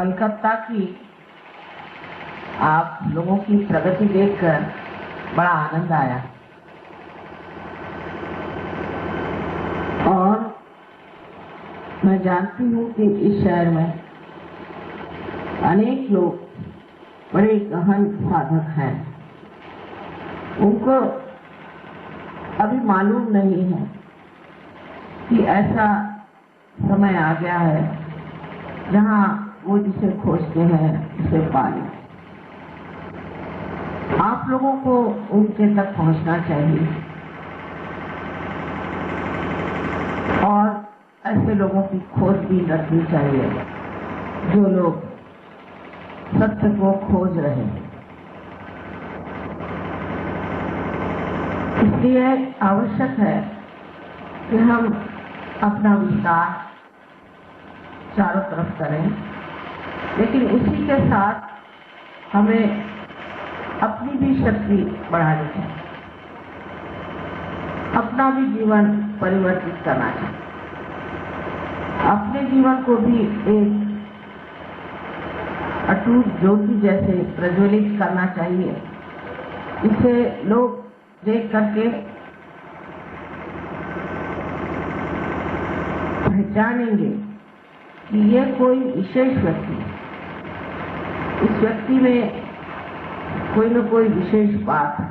कलकत्ता की आप लोगों की प्रगति देखकर बड़ा आनंद आया और मैं जानती हूँ कि इस शहर में अनेक लोग बड़े गहन साधक हैं। उनको अभी मालूम नहीं है कि ऐसा समय आ गया है जहाँ वो जिसे खोजते हैं उसे पा लें। आप लोगों को उनके तक पहुंचना चाहिए और ऐसे लोगों की खोज भी रखनी चाहिए जो लोग सत्य को खोज रहे हैं। इसलिए आवश्यक है कि हम अपना विस्तार चारों तरफ करें, लेकिन उसी के साथ हमें अपनी भी शक्ति बढ़ानी चाहिए, अपना भी जीवन परिवर्तित करना चाहिए, अपने जीवन को भी एक अटूट ज्योति जैसे प्रज्वलित करना चाहिए। इसे लोग देख करके पहचानेंगे कि ये कोई विशेष व्यक्ति, इस व्यक्ति में कोई न कोई विशेष बात है।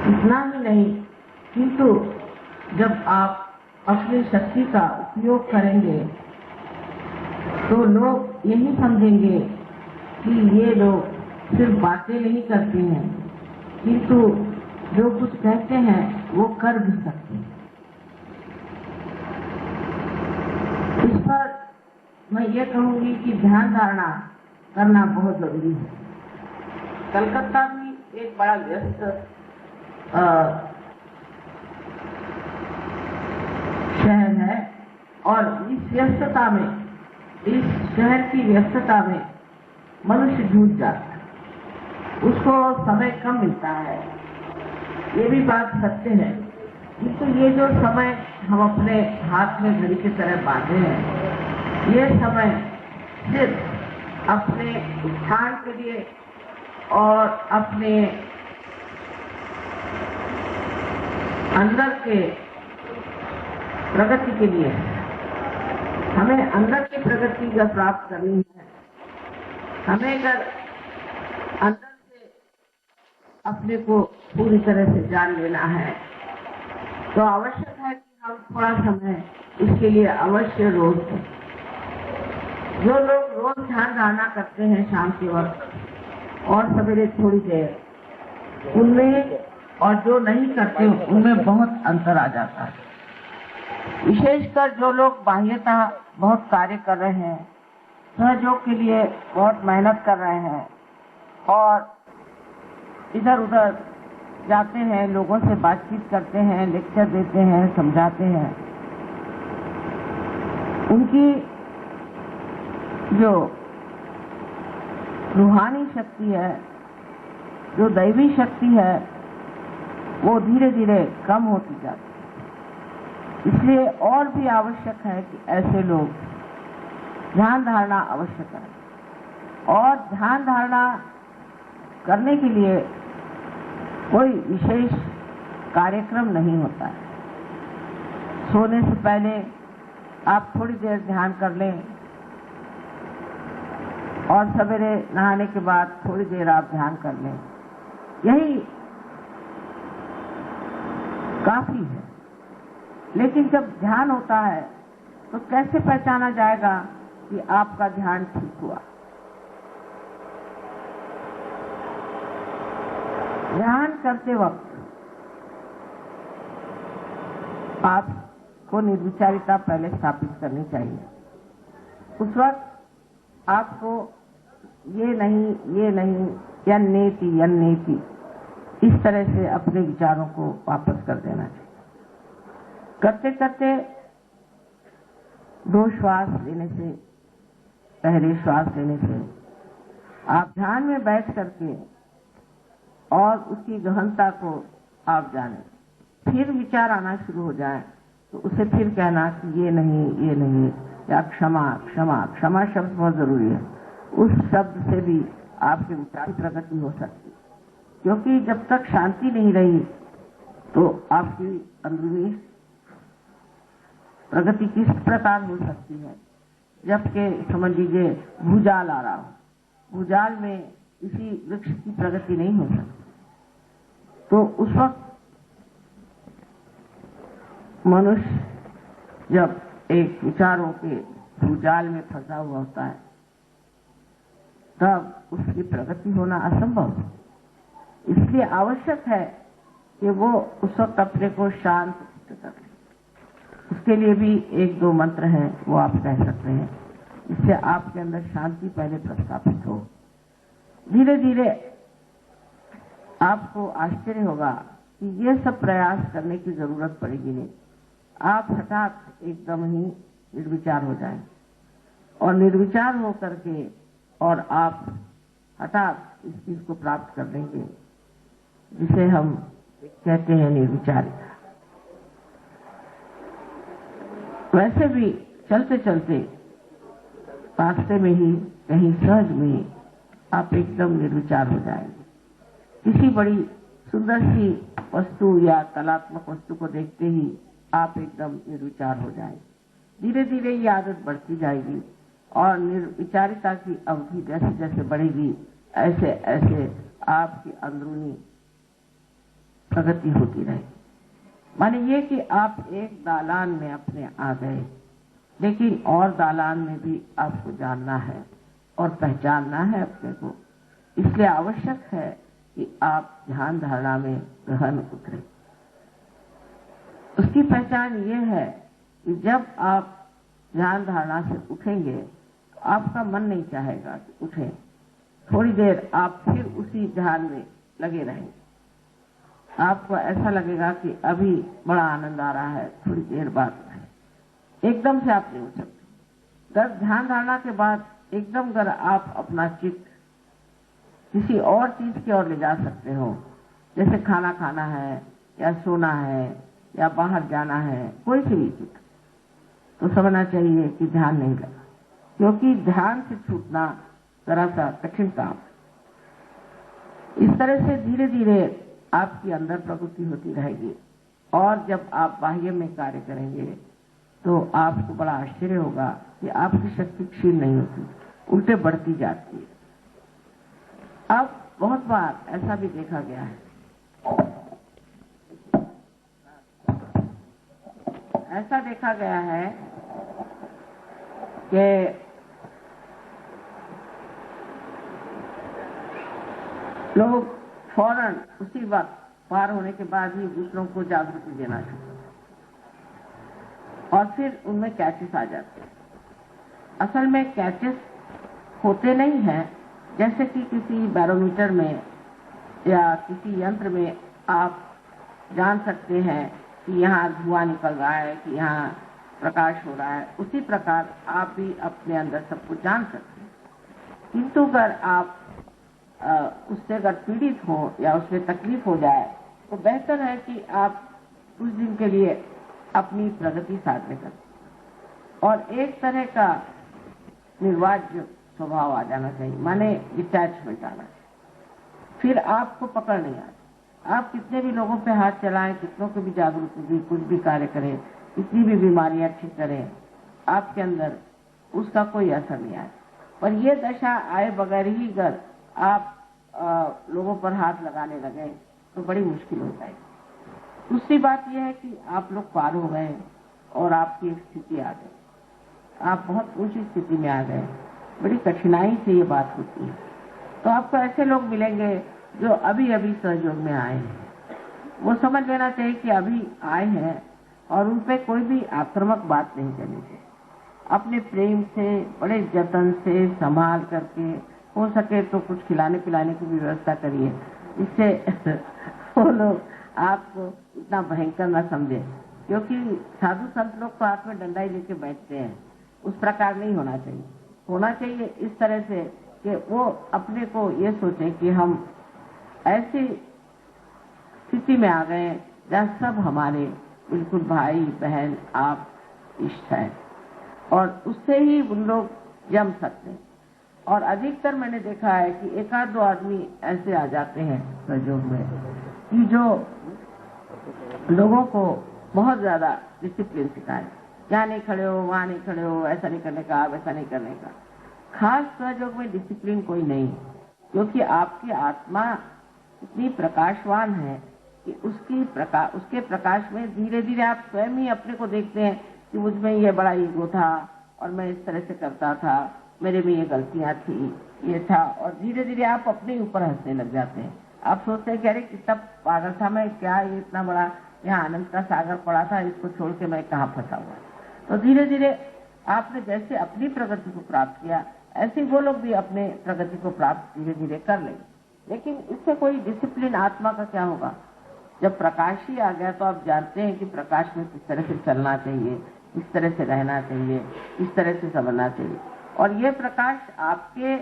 इतना ही नहीं, किंतु जब आप अपनी शक्ति का उपयोग करेंगे तो लोग यही समझेंगे कि ये लोग सिर्फ बातें नहीं करते हैं, किंतु जो कुछ कहते हैं वो कर भी सकते हैं। इस पर मैं ये कहूंगी कि ध्यान धारणा करना बहुत जरूरी है। कलकत्ता भी एक बड़ा व्यस्त शहर है और इस व्यस्तता में, इस शहर की व्यस्तता में मनुष्य जूझ जाता है, उसको समय कम मिलता है, ये भी बात सत्य है। किंतु ये जो समय हम अपने हाथ में घड़ी की तरह बांधे हैं, ये समय सिर्फ अपने उत्थान के लिए और अपने अंदर के प्रगति के लिए है। हमें अंदर की प्रगति का प्राप्त करनी है। हमें अगर अंदर से अपने को पूरी तरह से जान लेना है तो आवश्यक है कि हम थोड़ा समय इसके लिए अवश्य रोज दें। जो लोग रोज ध्यान धारणा करते हैं शाम के वक्त और सवेरे थोड़ी देर, उनमें और जो नहीं करते उनमें बहुत अंतर आ जाता है। विशेषकर जो लोग बाह्यता बहुत कार्य कर रहे हैं, सहयोग के लिए बहुत मेहनत कर रहे हैं और इधर उधर जाते हैं, लोगों से बातचीत करते हैं, लेक्चर देते हैं, समझाते हैं, उनकी जो रूहानी शक्ति है, जो दैवी शक्ति है, वो धीरे धीरे कम होती जाती है। इसलिए और भी आवश्यक है कि ऐसे लोग ध्यान धारणा अवश्य करें। और ध्यान धारणा करने के लिए कोई विशेष कार्यक्रम नहीं होता है। सोने से पहले आप थोड़ी देर ध्यान कर लें और सवेरे नहाने के बाद थोड़ी देर आप ध्यान कर लें, यही काफी है। लेकिन जब ध्यान होता है तो कैसे पहचाना जाएगा कि आपका ध्यान ठीक हुआ? ध्यान करते वक्त आपको निर्विचारिता पहले स्थापित करनी चाहिए। उस वक्त आपको ये नहीं यन्नेति इस तरह से अपने विचारों को वापस कर देना चाहिए। करते करते 2 श्वास लेने से, पहले श्वास लेने से आप ध्यान में बैठ करके और उसकी गहनता को आप जानें। फिर विचार आना शुरू हो जाए तो उसे फिर कहना कि ये नहीं या क्षमा क्षमा क्षमा शब्द बहुत जरूरी है, उस शब्द से भी आपके विचार की प्रगति हो सकती है। क्योंकि जब तक शांति नहीं रही तो आपकी अंदरूनी प्रगति किस प्रकार हो सकती है। जबकि समझ लीजिए भूजाल आ रहा हो, भूजाल में किसी वृक्ष की प्रगति नहीं हो सकती, तो उस वक्त मनुष्य जब एक विचारों के भूजाल में फंसा हुआ होता है तब उसकी प्रगति होना असंभव है। इसलिए आवश्यक है कि वो उस वक्त अपने को शांत कर ले। उसके लिए भी एक दो मंत्र हैं, वो आप कह सकते हैं, इससे आपके अंदर शांति पहले प्रस्थापित हो। धीरे धीरे आपको आश्चर्य होगा कि ये सब प्रयास करने की जरूरत पड़ेगी नहीं। आप हठात एकदम ही निर्विचार हो जाएं और निर्विचार हो करके और आप हठात इस चीज को प्राप्त कर लेंगे जिसे हम कहते हैं निर्विचारिता। वैसे भी चलते चलते रास्ते में ही कहीं सहज में ही आप एकदम निर्विचार हो जाएंगे। किसी बड़ी सुंदर सी वस्तु या कलात्मक वस्तु को देखते ही आप एकदम निर्विचार हो जाएंगे। धीरे धीरे ये आदत बढ़ती जाएगी और निर्विचारिता की अवधि जैसे जैसे बढ़ेगी ऐसे ऐसे आपकी अंदरूनी प्रगति होती रहेगी। माने ये कि आप एक दालान में अपने आ गए, लेकिन और दालान में भी आपको जानना है और पहचानना है अपने को। इसलिए आवश्यक है कि आप ध्यान धारणा में गहन उतरे। उसकी पहचान ये है कि जब आप ध्यान धारणा से उठेंगे तो आपका मन नहीं चाहेगा कि उठें। थोड़ी देर आप फिर उसी ध्यान में लगे रहेंगे। आपको ऐसा लगेगा कि अभी बड़ा आनंद आ रहा है, थोड़ी देर बाद उठें। एकदम से आप नहीं उठ सकते। ध्यान धारणा के बाद एकदम अगर आप अपना चित्त किसी और चीज की ओर ले जा सकते हो, जैसे खाना खाना है या सोना है या बाहर जाना है, कोई सी भी चीज, तो समझना चाहिए कि ध्यान नहीं लगा, क्योंकि ध्यान से छूटना जरा सा कठिन काम। इस तरह से धीरे धीरे आपकी अंदर प्रगति होती रहेगी और जब आप बाह्य में कार्य करेंगे तो आपको बड़ा आश्चर्य होगा कि आपकी शक्ति क्षीण नहीं होती, उल्टे बढ़ती जाती है। अब बहुत बार ऐसा भी देखा गया है, ऐसा देखा गया है कि लोग फौरन उसी वक्त पार होने के बाद ही दूसरों को जागृति देना चाहिए और फिर उनमें कैचेस आ जाते हैं। असल में कैचेस होते नहीं हैं, जैसे कि किसी बैरोमीटर में या किसी यंत्र में आप जान सकते हैं कि यहाँ धुआं निकल रहा है, कि यहाँ प्रकाश हो रहा है, उसी प्रकार आप भी अपने अंदर सब कुछ जान सकते हैं। किंतु अगर आप उससे अगर पीड़ित हो या उसमें तकलीफ हो जाए तो बेहतर है कि आप कुछ दिन के लिए अपनी प्रगति साधने करें और एक तरह का निर्वाज्य स्वभाव आ जाना चाहिए, माने डिटैचमेंट आना चाहिए। फिर आपको पकड़ नहीं आती। आप कितने भी लोगों पे हाथ चलाएं, कितनों को भी जागरूकता दी, कुछ भी कार्य करें, कितनी भी बीमारियां ठीक करें, आपके अंदर उसका कोई असर नहीं आए। पर ये दशा आए बगैर ही अगर आप लोगों पर हाथ लगाने लगे तो बड़ी मुश्किल हो जाएगी। दूसरी बात यह है कि आप लोग पार हो गए और आपकी एक स्थिति आ गई, आप बहुत ऊंची स्थिति में आ गए। बड़ी कठिनाई से ये बात होती है। तो आपको ऐसे लोग मिलेंगे जो अभी अभी सहयोग में आए हैं। वो समझ लेना चाहिए कि अभी आए हैं और उन पे कोई भी आक्रामक बात नहीं करनी चाहिए। अपने प्रेम से, बड़े जतन से संभाल करके, हो सके तो कुछ खिलाने पिलाने की भी व्यवस्था करिए, इससे वो लोग आपको इतना भयंकर न समझे। क्योंकि साधु संत लोग तो हाथ में डंडा ही लेके बैठते हैं, उस प्रकार नहीं होना चाहिए। होना चाहिए इस तरह से कि वो अपने को ये सोचे कि हम ऐसी स्थिति में आ गए जहाँ सब हमारे बिल्कुल भाई बहन आप इष्ट हैं और उससे ही उन लोग जम सकते हैं। और अधिकतर मैंने देखा है कि एक आध दो आदमी ऐसे आ जाते हैं सहयोग में कि जो लोगों को बहुत ज्यादा डिसिप्लिन सिखाए, यहाँ नहीं खड़े हो, वहां नहीं खड़े हो, ऐसा नहीं करने का, वैसा नहीं करने का। खास सहयोग में डिसिप्लिन कोई नहीं, क्योंकि आपकी आत्मा इतनी प्रकाशवान है कि उसके प्रकाश में धीरे धीरे आप स्वयं ही अपने को देखते हैं कि मुझमें ये बड़ा ईगो था और मैं इस तरह से करता था, मेरे में ये गलतियां थी, ये था, और धीरे धीरे आप अपने ऊपर हंसने लग जाते हैं। आप सोचते हैं कि अरे कितना पागल था मैं, क्या ये इतना बड़ा यहाँ आनंद का सागर पड़ा था, इसको छोड़ के मैं कहाँ फंसा हुआ। तो धीरे धीरे आपने जैसे अपनी प्रगति को प्राप्त किया, ऐसे वो लोग भी अपने प्रगति को प्राप्त धीरे धीरे कर लेंगे। लेकिन इससे कोई डिसिप्लिन आत्मा का क्या होगा? जब प्रकाश ही आ गया तो आप जानते हैं कि प्रकाश में किस तरह से चलना चाहिए, किस तरह से रहना चाहिए, किस तरह से समझना चाहिए। और ये प्रकाश आपके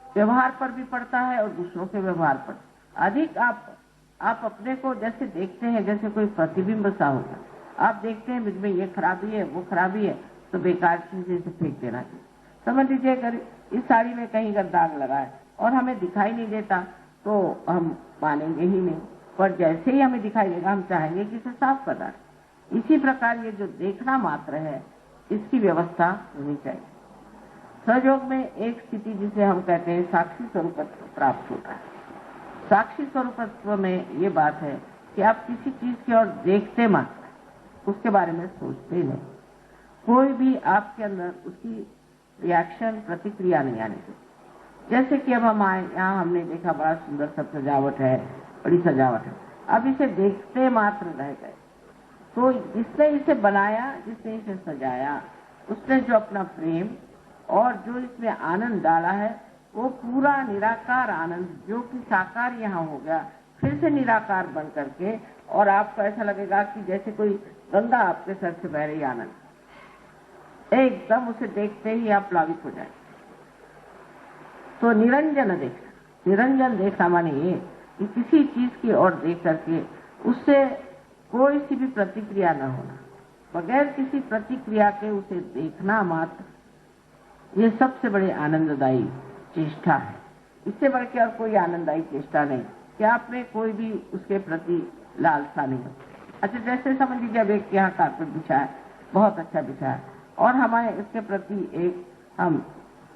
व्यवहार पर भी पड़ता है और दूसरों के व्यवहार पर। अधिक आप अपने को जैसे देखते हैं, जैसे कोई प्रतिबिंब सा होगा। आप देखते हैं मुझ में ये खराबी है, वो खराबी है, तो बेकार चीजें से फेंक देना चाहिए। समझ लीजिए अगर इस साड़ी में कहीं अगर दाग लगा है और हमें दिखाई नहीं देता तो हम मानेंगे ही नहीं, पर जैसे ही हमें दिखाई देगा हम चाहेंगे कि इसे साफ कर डालें। इसी प्रकार ये जो देखना मात्र है, इसकी व्यवस्था होनी चाहिए। सहयोग में एक स्थिति जिसे हम कहते हैं साक्षी स्वरूपत्व प्राप्त होता है। साक्षी स्वरूपत्व में ये बात है कि आप किसी चीज की ओर देखते मात्र, उसके बारे में सोचते नहीं। कोई भी आपके अंदर उसकी रिएक्शन, प्रतिक्रिया नहीं आने देती। जैसे कि अब हम आए यहाँ, हमने देखा बड़ा सुंदर सब सजावट है, बड़ी सजावट है, अब इसे देखते मात्र रह गए। तो जिसने इसे बनाया, जिसने इसे सजाया, उसने जो अपना प्रेम और जो इसमें आनंद डाला है, वो पूरा निराकार आनंद जो कि साकार यहाँ हो गया, फिर से निराकार बन करके, और आपको ऐसा लगेगा कि जैसे कोई गंगा आपके सर से बह रही आनंद, एकदम उसे देखते ही आप प्लावित हो जाए। तो निरंजन देखना माने ये कि किसी चीज की ओर देख करके उससे कोई सी भी प्रतिक्रिया न होना, बगैर किसी प्रतिक्रिया के उसे देखना मात्र, ये सबसे बड़ी आनंददायी चेष्टा है। इससे बढ़ के और कोई आनंददायी चेष्टा नहीं कि आप में कोई भी उसके प्रति लालसा नहीं हो। अच्छा, जैसे समझ लीजिए अब एक यहाँ कारपेट बिछा है, बहुत अच्छा बिछा है, और हमारे इसके प्रति एक हम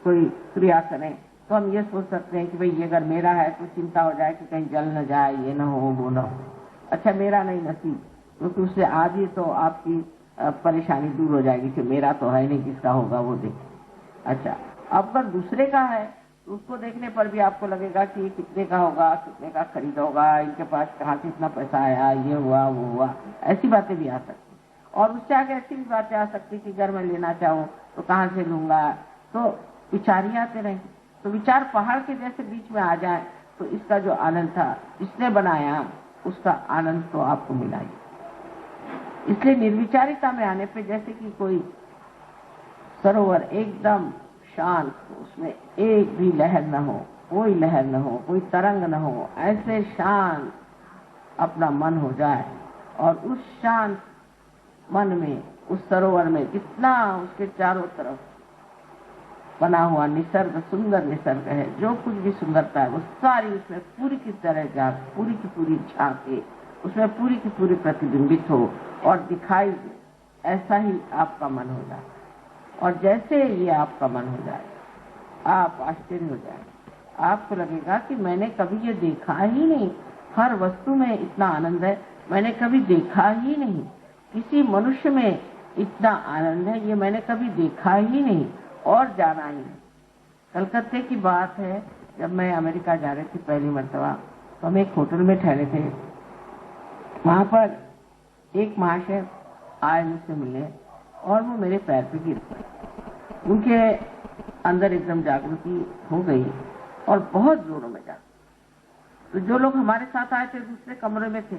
कोई क्रिया करें तो हम ये सोच सकते हैं कि भाई ये अगर मेरा है तो चिंता हो जाए कि कहीं जल न जाए, ये न हो, वो न हो। अच्छा, मेरा नहीं नसीब, क्योंकि उससे आज ही तो आपकी परेशानी दूर हो जाएगी कि मेरा तो है नहीं, किसका होगा वो देखें। अच्छा, अब अगर दूसरे का है तो उसको देखने पर भी आपको लगेगा कि ये कितने का होगा, कितने का खरीद होगा, इनके पास कहाँ से इतना पैसा आया, ये हुआ वो हुआ, ऐसी बातें भी आ सकती। और उससे आगे ऐसी भी बातें आ सकती कि अगर मैं लेना चाहूँ तो कहाँ से लूंगा, तो विचार ही आते रहेंगे। तो विचार पहाड़ के जैसे बीच में आ जाए तो इसका जो आनंद था, जिसने बनाया उसका आनंद तो आपको मिला ही। इसलिए निर्विचारिता में आने पे, जैसे कि कोई सरोवर एकदम शांत, उसमें एक भी लहर न हो, कोई लहर न हो, कोई तरंग न हो, ऐसे शांत अपना मन हो जाए, और उस शांत मन में, उस सरोवर में जितना उसके चारों तरफ बना हुआ निसर्ग, सुंदर निसर्ग है, जो कुछ भी सुंदरता है वो सारी उसमें पूरी की तरह पूरी की पूरी झांके, उसमें पूरी की पूरी प्रतिबिंबित हो और दिखाई दे, ऐसा ही आपका मन हो जाए। और जैसे ये आपका मन हो जाए, आप आश्चर्य हो जाए, आपको लगेगा कि मैंने कभी ये देखा ही नहीं, हर वस्तु में इतना आनंद है, मैंने कभी देखा ही नहीं, किसी मनुष्य में इतना आनंद है, ये मैंने कभी देखा ही नहीं और जाना ही नहीं। कलकत्ते की बात है, जब मैं अमेरिका जा रही थी पहली मर्तबा, तो हम एक होटल में ठहरे थे। वहां पर एक महाशय आए मुझसे मिलने, और वो मेरे पैर पे गिर गए। उनके अंदर एकदम जागृति हो गई और बहुत जोरों में जा। तो जो लोग हमारे साथ आए थे, दूसरे कमरे में थे,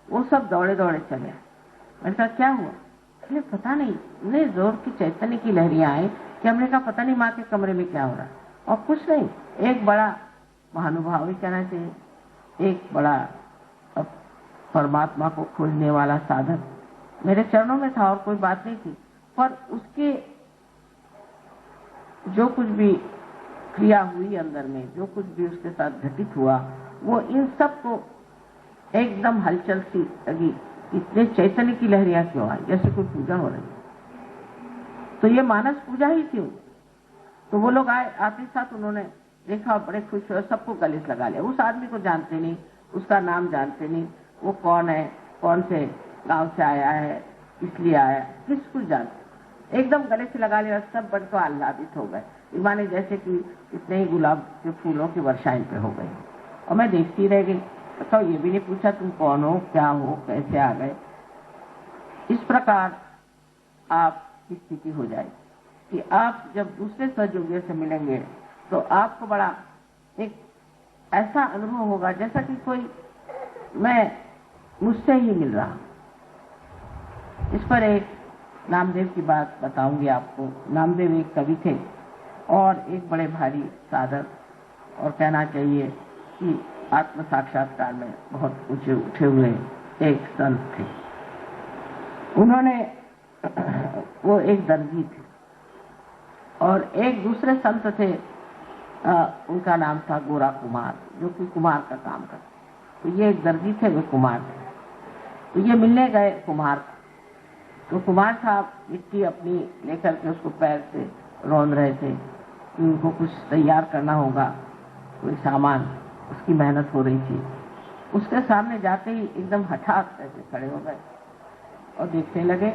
वो सब दौड़े दौड़े चले। मैंने कहा क्या हुआ? अरे पता नहीं, इतने जोर की चैतन्य की लहरियां आई कि हमने कहा पता नहीं माँ के कमरे में क्या हो रहा है। और कुछ नहीं, एक बड़ा महानुभाव ही कहना चाहिए, एक बड़ा परमात्मा को खोजने वाला साधक मेरे चरणों में था, और कोई बात नहीं थी, पर उसके जो कुछ भी क्रिया हुई अंदर में, जो कुछ भी उसके साथ घटित हुआ, वो इन सब को एकदम हलचल सी लगी। इतने चैतन्य की लहरियां क्यों आई, जैसे कोई पूजा हो रही है। तो ये मानस पूजा ही थी। तो वो लोग आए, आते साथ उन्होंने देखा, बड़े खुश हुए, सबको गले से लगा लिया। उस आदमी को जानते नहीं, उसका नाम जानते नहीं, वो कौन है, कौन से गांव से आया है, इसलिए आया, किसको जानते, एकदम गले से लगा लिया। सब बड़े तो आह्लादित हो गए, माने जैसे कि इतने ही गुलाब के फूलों की वर्षा इन पे हो गई। और मैं देखती रह गई, तो ये भी नहीं पूछा तुम कौन हो, क्या हो, कैसे आ गए। इस प्रकार आपकी स्थिति हो जाएगी कि आप जब दूसरे सहयोगियों से मिलेंगे तो आपको बड़ा एक ऐसा अनुभव होगा जैसा कि कोई मैं मुझसे ही मिल रहा। इस पर एक नामदेव की बात बताऊंगी आपको। नामदेव एक कवि थे और एक बड़े भारी साधक, और कहना चाहिए कि आत्म साक्षात्कार में बहुत ऊंचे उठे हुए एक संत थे। उन्होंने वो एक दर्जी थे और एक दूसरे संत थे, उनका नाम था गोरा कुमार, जो कि कुमार का काम करते। तो ये एक दर्जी थे, वे कुमार थे। तो ये मिलने गए कुम्हार को। तो कुम्हार साहब मिट्टी अपनी लेकर के उसको पैर से रौंद रहे थे कि उनको कुछ तैयार करना होगा, कोई सामान, उसकी मेहनत हो रही थी। उसके सामने जाते ही एकदम हठात ऐसे खड़े हो गए और देखने लगे।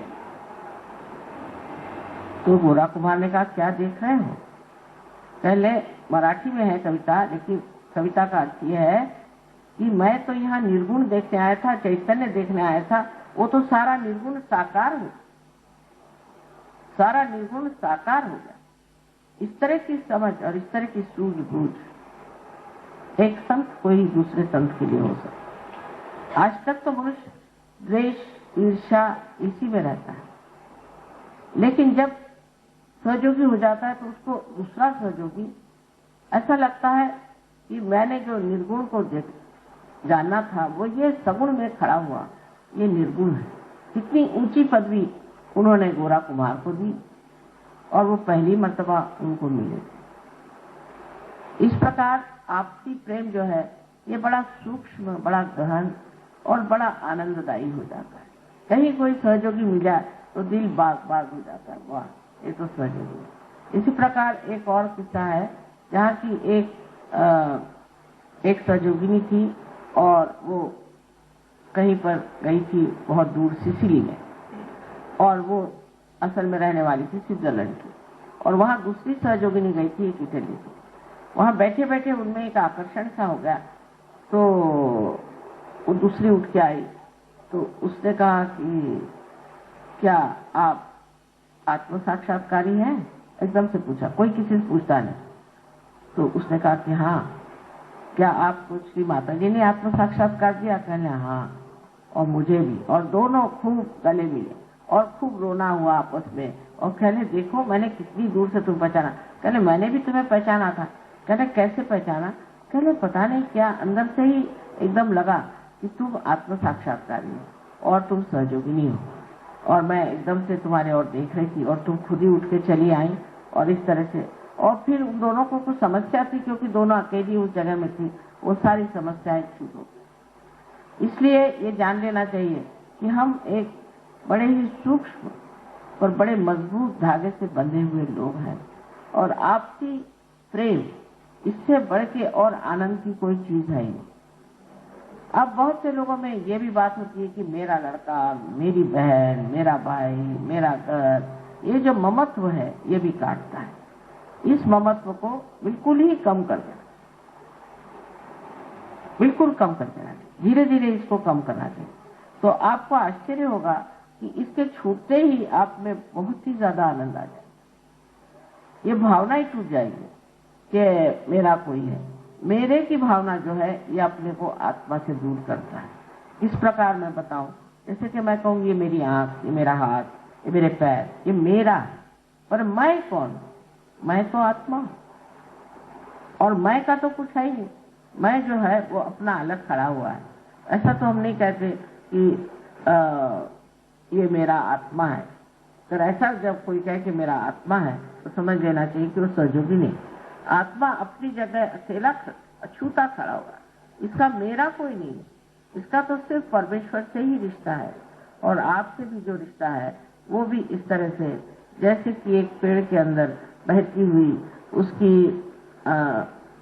तो गोरा कुमार ने कहा, क्या देख रहे हो? पहले मराठी में है कविता, लेकिन कविता का अर्थ यह है कि मैं तो यहाँ निर्गुण देखने आया था, चैतन्य देखने आया था। वो तो सारा निर्गुण साकार हो, सारा निर्गुण साकार हो गया। इस तरह की समझ और इस तरह की सूझबूझ एक संत कोई दूसरे संत के लिए हो सकता। आज तक तो मनुष्य द्वेष, ईर्ष्या इसी में रहता है, लेकिन जब सहयोगी हो जाता है तो उसको दूसरा सहयोगी ऐसा लगता है कि मैंने जो निर्गुण को जानना था वो ये सगुण में खड़ा हुआ, ये निर्गुण है। कितनी ऊंची पदवी उन्होंने गोरा कुमार को दी और वो पहली मर्तबा उनको मिले थे। इस प्रकार आपसी प्रेम जो है ये बड़ा सूक्ष्म, बड़ा गहन और बड़ा आनंददायी हो जाता है। कहीं कोई सहयोगी मिल जाए तो दिल बाग बाग हो जाता है, वाह ये तो सहयोगी है। इसी प्रकार एक और किस्सा है जहाँ की एक सहयोगिनी थी और वो कहीं पर गई थी बहुत दूर सिसिली में, और वो असल में रहने वाली थी स्विट्जरलैंड की, और वहाँ दूसरी सहयोगिनी गई थी एक इटली की। वहाँ बैठे बैठे उनमें एक आकर्षण सा हो गया, तो वो दूसरी उठ के आई। तो उसने कहा कि क्या आप आत्म साक्षात्कारी हैं? एकदम से पूछा, कोई किसी से पूछता नहीं। तो उसने कहा कि हाँ, क्या आपको श्री माता जी ने आत्म साक्षात्कार दिया? कहने हाँ, और मुझे भी। और दोनों खूब गले मिले और खूब रोना हुआ आपस में, और कहने देखो मैंने कितनी दूर से तुम पहचाना। कहने मैंने भी तुम्हें पहचाना था। कहने कैसे पहचाना? कहने पता नहीं क्या, अंदर से ही एकदम लगा कि तुम आत्म साक्षात्कारी हो और तुम सहयोगिनी हो, और मैं एकदम से तुम्हारे और देख रही थी और तुम खुद ही उठ के चली आई, और इस तरह से। और फिर उन दोनों को कुछ समस्या थी, क्योंकि दोनों अकेली उस जगह में थी, वो सारी समस्याएं छूट हो गई। इसलिए ये जान लेना चाहिए कि हम एक बड़े ही सूक्ष्म और बड़े मजबूत धागे से बंधे हुए लोग हैं, और आपसी प्रेम इससे बढ़ के और आनंद की कोई चीज है नहीं। अब बहुत से लोगों में ये भी बात होती है कि मेरा लड़का, मेरी बहन, मेरा भाई, मेरा घर, ये जो ममत्व है ये भी काटता है। इस ममत्व को बिल्कुल ही कम कर देना, बिल्कुल कम कर देना, धीरे धीरे इसको कम करना चाहिए। तो आपको आश्चर्य होगा कि इसके छूटते ही आप में बहुत ही ज्यादा आनंद आ जाए। ये भावना ही टूट जाएगी कि मेरा कोई है। मेरे की भावना जो है ये अपने को आत्मा से दूर करता है। इस प्रकार मैं बताऊं, जैसे कि मैं कहूँ ये मेरी आंख, ये मेरा हाथ, ये मेरे पैर, ये मेरा है, पर मैं कौन? मैं तो आत्मा, और मैं का तो कुछ है ही नहीं। मैं जो है वो अपना अलग खड़ा हुआ है। ऐसा तो हम नहीं कहते कि ये मेरा आत्मा है, तो ऐसा जब कोई कहे कि मेरा आत्मा है तो समझ लेना चाहिए कि वो सहयोगी नहीं, आत्मा अपनी जगह अकेला अछूता खड़ा हुआ, इसका मेरा कोई नहीं है, इसका तो सिर्फ परमेश्वर से ही रिश्ता है। और आपसे भी जो रिश्ता है वो भी इस तरह से, जैसे कि एक पेड़ के अंदर बहती हुई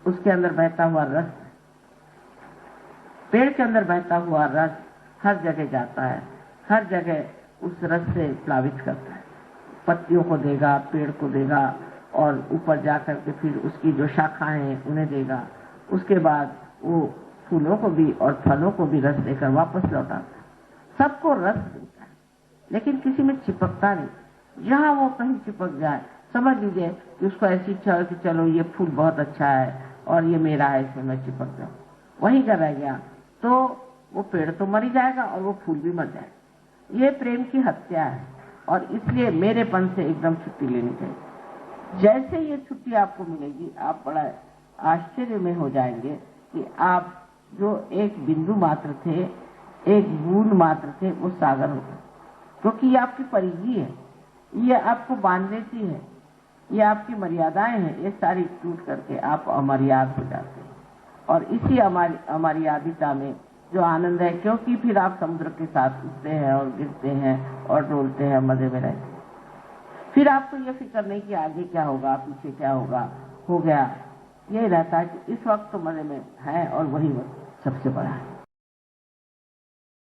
उसके अंदर बहता हुआ रस, पेड़ के अंदर बहता हुआ रस हर जगह जाता है, हर जगह उस रस से प्लावित करता है, पत्तियों को देगा, पेड़ को देगा, और ऊपर जाकर के फिर उसकी जो शाखाएं हैं उन्हें देगा, उसके बाद वो फूलों को भी और फलों को भी रस देकर वापस लौटाता है। सबको रस देता है, लेकिन किसी में चिपकता नहीं। जहां वो कहीं चिपक जाए, समझ लीजिए कि उसको ऐसी इच्छा हो कि चलो ये फूल बहुत अच्छा है और ये मेरा है, इसमें मैं चिपक जाऊं, वहीं का रह गया तो वो पेड़ तो मर ही जाएगा और वो फूल भी मर जाएगा। ये प्रेम की हत्या है, और इसलिए मेरेपन से एकदम छुट्टी लेनी चाहिए। जैसे ये छुट्टी आपको मिलेगी, आप बड़ा आश्चर्य में हो जाएंगे कि आप जो एक बिंदु मात्र थे, एक बूंद मात्र थे, वो सागर हो गए, क्योंकि ये आपकी परिधि है, ये आपको बांध लेती है, ये आपकी मर्यादाएं हैं, ये सारी टूट करके आप अमर्याद हो जाते हैं। और इसी अमर्यादिता में जो आनंद है, क्योंकि फिर आप समुद्र के साथ उठते हैं और गिरते हैं और डोलते हैं, मजे में रहते हैं। फिर आपको ये फिक्र नहीं कि आगे क्या होगा, पीछे क्या होगा, हो गया। यही रहता है कि इस वक्त तो मजे में है और वही वक्त सबसे बड़ा है।